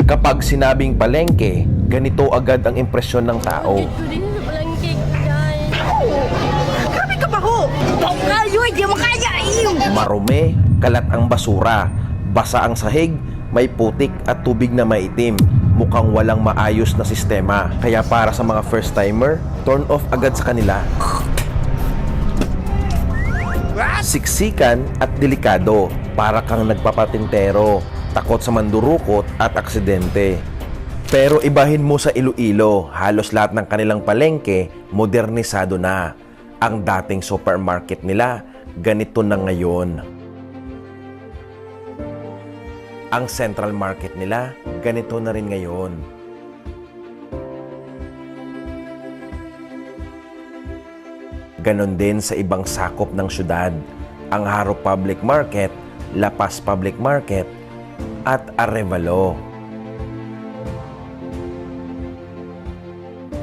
Kapag sinabing palengke, ganito agad ang impresyon ng tao. Dito din sa palengke, guys. Grabe ka ba ho? Bawang kayo, hindi mo kaya iyo. Marumi, kalat ang basura, basa ang sahig, may putik at tubig na maitim. Mukhang walang maayos na sistema. Kaya para sa mga first timer, turn off agad sa kanila. Siksikan at delikado, para kang nagpapatintero, takot sa mandurukot at aksidente. Pero ibahin mo sa Iloilo, halos lahat ng kanilang palengke modernisado na. Ang dating supermarket nila, ganito na ngayon. Ang central market nila, ganito na rin ngayon. Ganon din sa ibang sakop ng syudad. Ang Haro Public Market, La Paz Public Market, at Arevalo.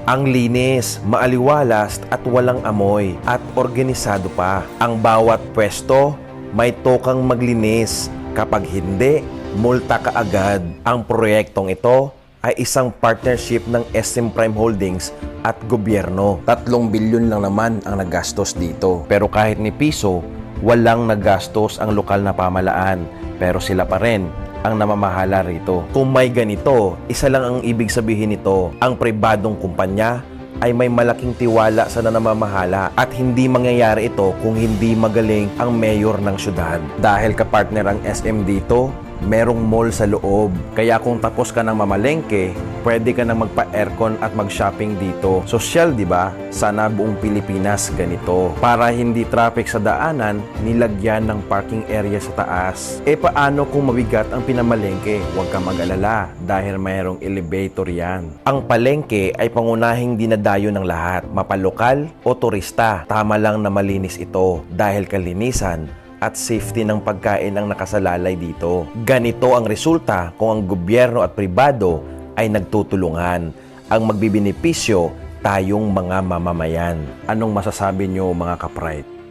Ang linis, maaliwalas at walang amoy at organisado pa. Ang bawat pwesto may tokang maglinis. Kapag hindi, multa ka agad. Ang proyektong ito ay isang partnership ng SM Prime Holdings at gobyerno. 3 bilyon lang naman ang nagastos dito. Pero kahit ni piso, walang nagastos ang lokal na pamalaan. Pero sila pa rin ang namamahala rito. Kung may ganito, isa lang ang ibig sabihin nito. Ang pribadong kumpanya ay may malaking tiwala sa namamahala at hindi mangyayari ito kung hindi magaling ang mayor ng syudad. Dahil kapartner ang SM dito, merong mall sa loob. Kaya kung tapos ka ng mamalengke, pwede ka nang magpa-aircon at mag-shopping dito. Sosyal, di ba? Sana buong Pilipinas ganito. Para hindi traffic sa daanan, nilagyan ng parking area sa taas. E paano kung mabigat ang pinamalengke? Huwag kang mag-alala dahil mayroong elevator yan. Ang palengke ay pangunahing dinadayo ng lahat, mapalokal o turista. Tama lang na malinis ito dahil kalinisan at safety ng pagkain ang nakasalalay dito. Ganito ang resulta kung ang gobyerno at pribado ay nagtutulungan. Ang magbibenepisyo, tayong mga mamamayan. Anong masasabi nyo mga kapride?